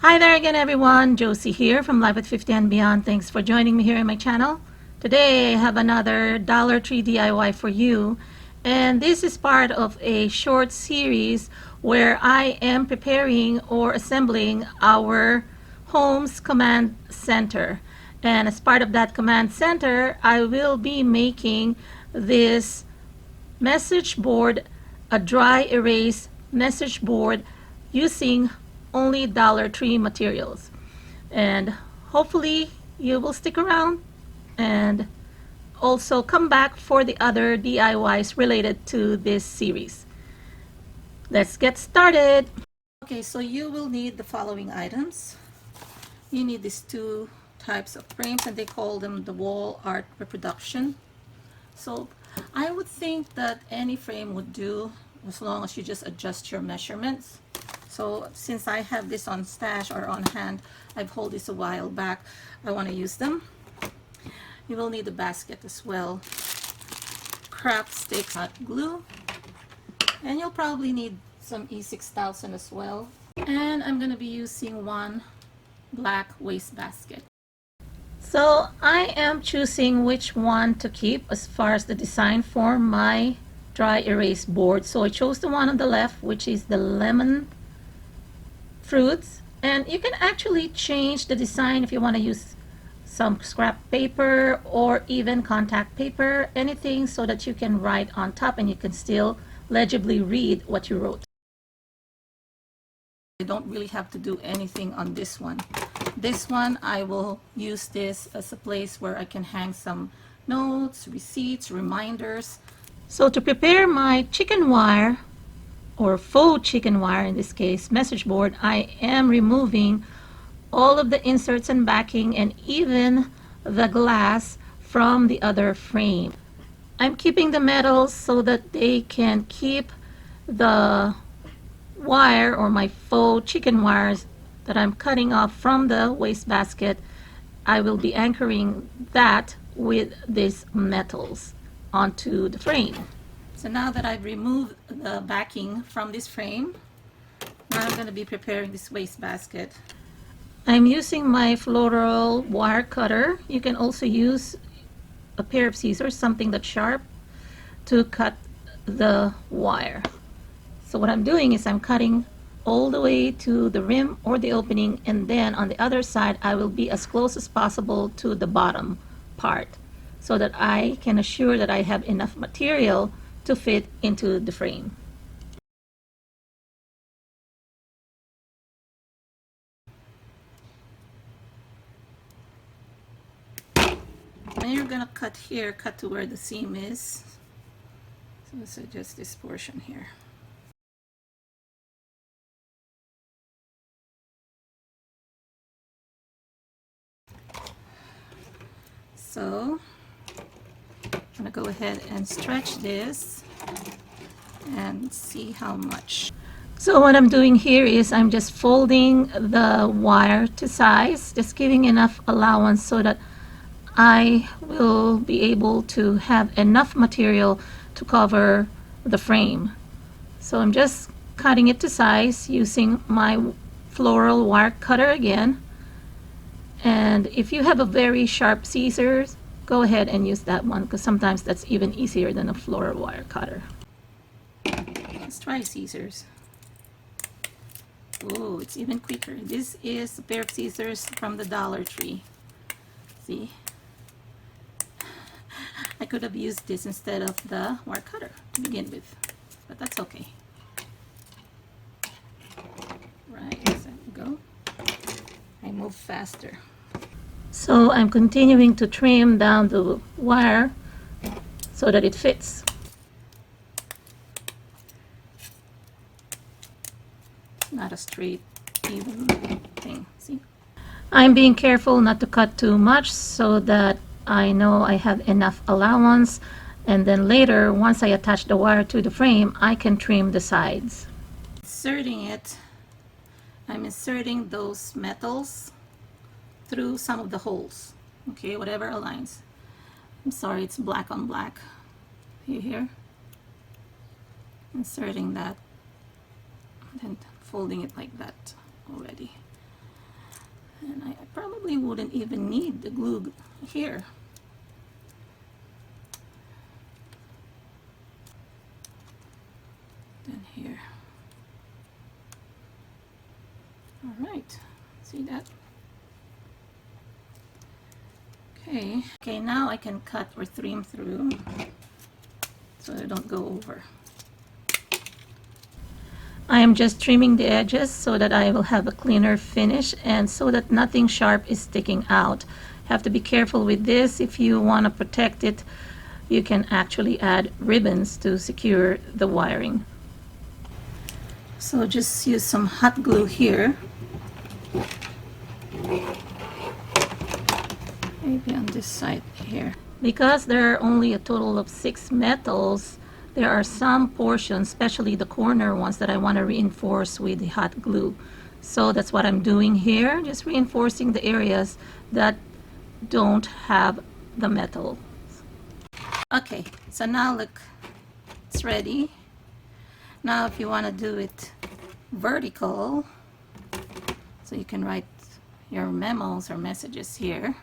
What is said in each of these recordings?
Hi there again everyone, Josie here from Life at 50 and Beyond. Thanks for joining me here in my channel. Today I have another Dollar Tree DIY for you, and this is part of a short series where I am preparing or assembling our home's command center. And as part of that command center, I will be making this message board, a dry erase message board using only Dollar Tree materials. And hopefully you will stick around and also come back for the other DIYs related to this series. Let's get started. Okay, so you will need the following items. You need these two types of frames, and they call them the wall art reproduction. So I would think that any frame would do as long as you just adjust your measurements. So since I have this on stash or on hand, I've hold this a while back, I want to use them. You will need a basket as well, craft sticks, hot glue, and you'll probably need some E6000 as well. And I'm going to be using one black wastebasket. So I am choosing which one to keep as far as the design for my dry erase board. So I chose the one on the left, which is the lemon fruits, and you can actually change the design if you want to use some scrap paper or even contact paper, anything so that you can write on top and you can still legibly read what you wrote. I don't really have to do anything on this one. This one, I will use this as a place where I can hang some notes, receipts, reminders. So to prepare my chicken wire, or faux chicken wire in this case, message board, I am removing all of the inserts and backing and even the glass from the other frame. I'm keeping the metals so that they can keep the wire, or my faux chicken wires that I'm cutting off from the wastebasket. I will be anchoring that with these metals onto the frame. So now that I've removed the backing from this frame, now I'm going to be preparing this wastebasket. I'm using my floral wire cutter. You can also use a pair of scissors, something that's sharp, to cut the wire. So what I'm doing is I'm cutting all the way to the rim or the opening, and then on the other side I will be as close as possible to the bottom part so that I can assure that I have enough material to fit into the frame. And you're gonna cut here, cut to where the seam is. So let's adjust this portion here. So I'm gonna go ahead and stretch this and see how much. So what I'm doing here is I'm just folding the wire to size, just giving enough allowance so that I will be able to have enough material to cover the frame. So I'm just cutting it to size using my floral wire cutter again. And if you have a very sharp scissors, go ahead and use that one, because sometimes that's even easier than a floral wire cutter. Let's try scissors. Oh, it's even quicker. This is a pair of scissors from the Dollar Tree. See? I could have used this instead of the wire cutter to begin with, but that's okay. Right, there we go. I move faster. So I'm continuing to trim down the wire so that it fits. Not a straight, even thing, see? I'm being careful not to cut too much so that I know I have enough allowance, and then later, once I attach the wire to the frame, I can trim the sides. Inserting it, I'm inserting those metals through some of the holes, okay, whatever aligns. I'm sorry, it's black on black. Here, inserting that, and then folding it like that already. probably wouldn't even need the glue here. Then here. All right, see that? Okay, now I can cut or trim through so they don't go over. I am just trimming the edges so that I will have a cleaner finish and so that nothing sharp is sticking out. Have to be careful with this. If you want to protect it, you can actually add ribbons to secure the wiring. So just use some hot glue here. Maybe on this side here. Because there are only a total of 6 metals, there are some portions, especially the corner ones, that I want to reinforce with the hot glue. So that's what I'm doing here, just reinforcing the areas that don't have the metal. Okay, so now look, it's ready. Now if you want to do it vertical, so you can write your memos or messages here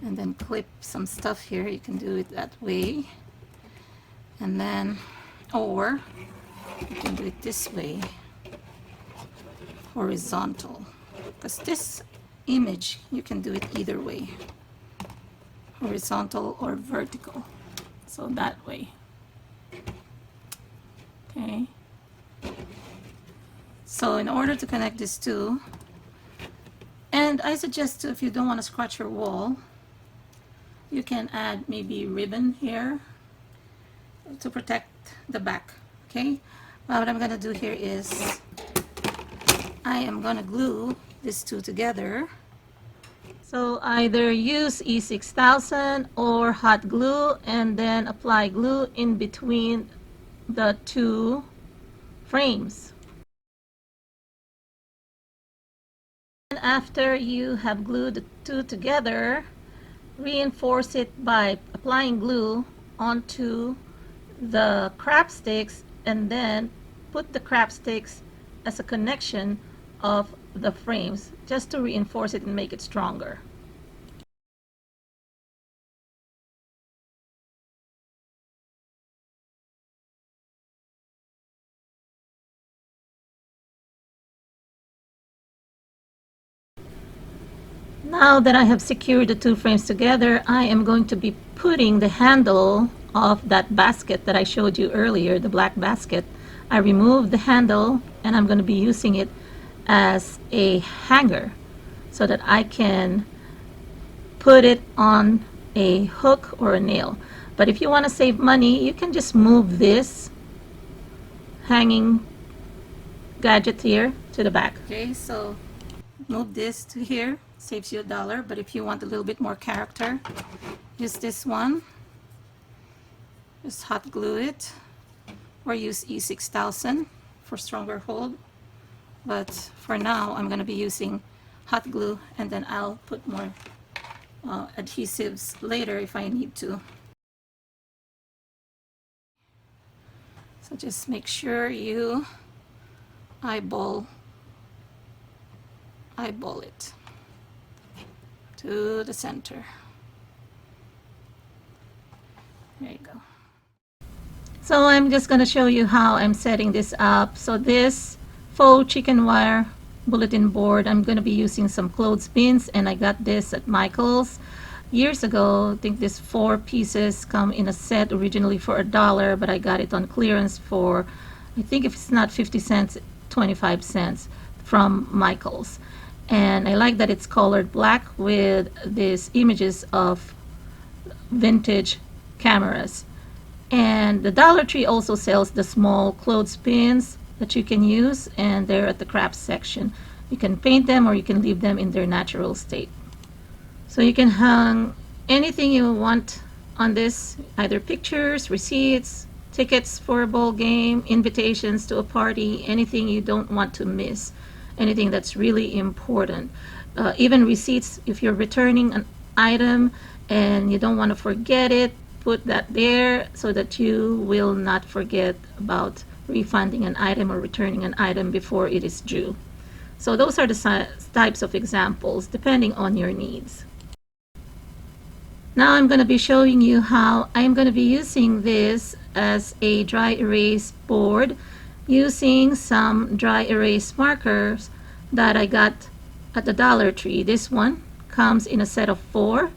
and then clip some stuff here, you can do it that way. And then, or you can do it this way, horizontal, because this image you can do it either way, horizontal or vertical, so that way. Okay, so in order to connect these two, and I suggest too, if you don't want to scratch your wall, you can add maybe ribbon here to protect the back. Okay, what I'm gonna do here is I am gonna glue these two together. So either use E6000 or hot glue and then apply glue in between the two frames. And after you have glued the two together, reinforce it by applying glue onto the crab sticks and then put the crab sticks as a connection of the frames just to reinforce it and make it stronger. Now that I have secured the two frames together, I am going to be putting the handle of that basket that I showed you earlier, the black basket. I removed the handle and I'm going to be using it as a hanger so that I can put it on a hook or a nail. But if you want to save money, you can just move this hanging gadget here to the back. Okay, so move this to here, saves you $1. But if you want a little bit more character, use this one. Just hot glue it, or use E6000 for stronger hold. But for now, I'm going to be using hot glue, and then I'll put more adhesives later if I need to. So just make sure you eyeball it to the center. There you go. So I'm just going to show you how I'm setting this up. So this faux chicken wire bulletin board, I'm going to be using some clothespins, and I got this at Michael's years ago. I think these 4 pieces come in a set originally for $1, but I got it on clearance for, I think if it's not 50 cents, 25 cents from Michael's. And I like that it's colored black with these images of vintage cameras. And the Dollar Tree also sells the small clothespins that you can use, and they're at the crafts section. You can paint them or you can leave them in their natural state. So you can hang anything you want on this, either pictures, receipts, tickets for a ball game, invitations to a party, anything you don't want to miss, anything that's really important. Even receipts, if you're returning an item and you don't want to forget it, put that there so that you will not forget about refunding an item or returning an item before it is due. So those are the types of examples depending on your needs. Now I'm going to be showing you how I'm going to be using this as a dry erase board using some dry erase markers that I got at the Dollar Tree. This one comes in a set of 4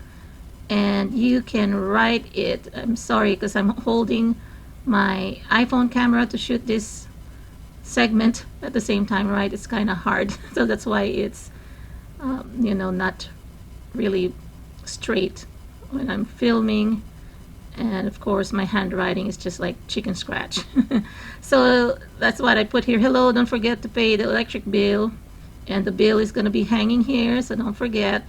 and you can write it. I'm sorry because I'm holding my iPhone camera to shoot this segment at the same time, right? It's kind of hard, so that's why it's not really straight when I'm filming, and of course my handwriting is just like chicken scratch. So that's what I put here. Hello, don't forget to pay the electric bill, and the bill is going to be hanging here, so don't forget.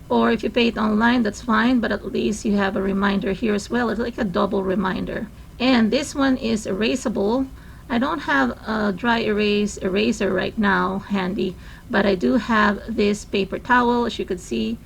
Or if you pay it online, that's fine, but at least you have a reminder here as well. It's like a double reminder. And this one is erasable. I don't have a dry erase eraser right now handy, but I do have this paper towel. As you can see,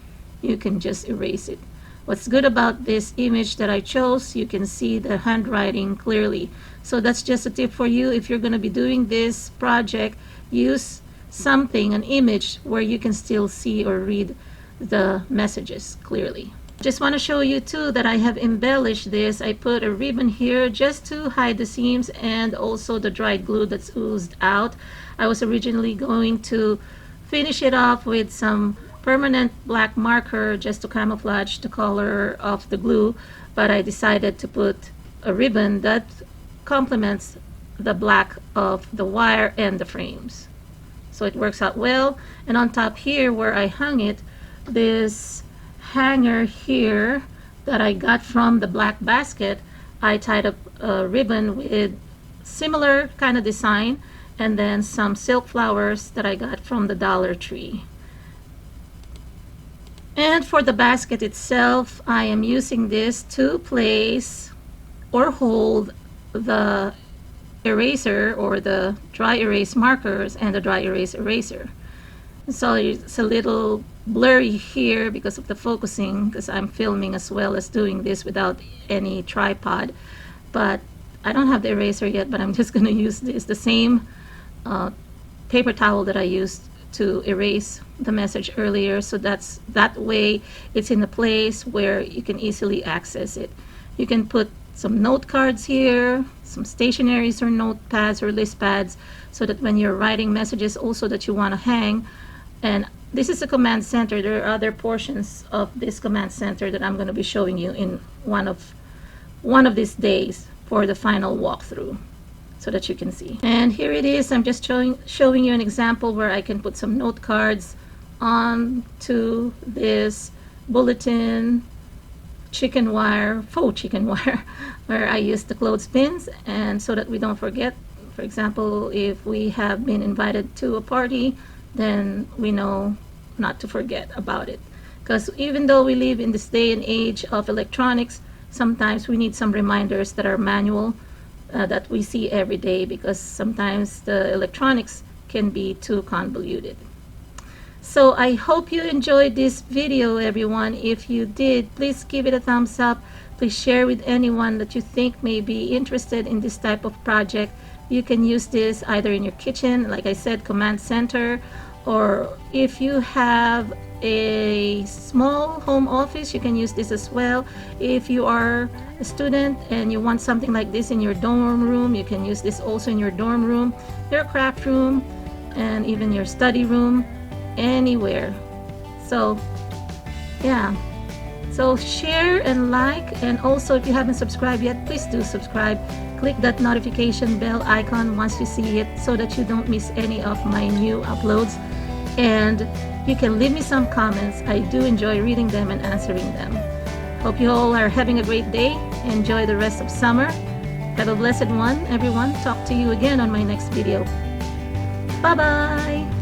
you can just erase it. What's good about this image that I chose, you can see the handwriting clearly. So that's just a tip for you. If you're going to be doing this project, use something, an image, where you can still see or read the messages clearly. Just want to show you too that I have embellished this. I put a ribbon here just to hide the seams and also the dried glue that's oozed out. I was originally going to finish it off with some permanent black marker just to camouflage the color of the glue, but I decided to put a ribbon that complements the black of the wire and the frames. So it works out well. And on top here where I hung it, this hanger here that I got from the black basket, I tied up a ribbon with similar kind of design and then some silk flowers that I got from the Dollar Tree. And for the basket itself, I am using this to place or hold the eraser or the dry erase markers and the dry erase eraser. So it's a little blurry here because of the focusing, because I'm filming as well as doing this without any tripod. But I don't have the eraser yet, but I'm just going to use this, the same paper towel that I used to erase the message earlier. So that way it's in a place where you can easily access it. You can put some note cards here, some stationaries or notepads or list pads, so that when you're writing messages also that you want to hang. And this is a command center. There are other portions of this command center that I'm going to be showing you in one of these days for the final walkthrough, so that you can see. And here it is. I'm just showing you an example where I can put some note cards onto this bulletin chicken wire, faux chicken wire, where I use the clothespins, and so that we don't forget. For example, if we have been invited to a party, then we know not to forget about it. Because even though we live in this day and age of electronics, sometimes we need some reminders that are manual, that we see every day, because sometimes the electronics can be too convoluted. So I hope you enjoyed this video, everyone. If you did, please give it a thumbs up. Please share with anyone that you think may be interested in this type of project. You can use this either in your kitchen, like I said, command center, or if you have a small home office, you can use this as well. If you are a student and you want something like this in your dorm room, you can use this also in your dorm room, your craft room, and even your study room, anywhere. So yeah, so share and like, and also if you haven't subscribed yet, please do subscribe. Click that notification bell icon once you see it, so that you don't miss any of my new uploads. And you can leave me some comments. I do enjoy reading them and answering them. Hope you all are having a great day. Enjoy the rest of summer. Have a blessed one, everyone. Talk to you again on my next video. Bye-bye.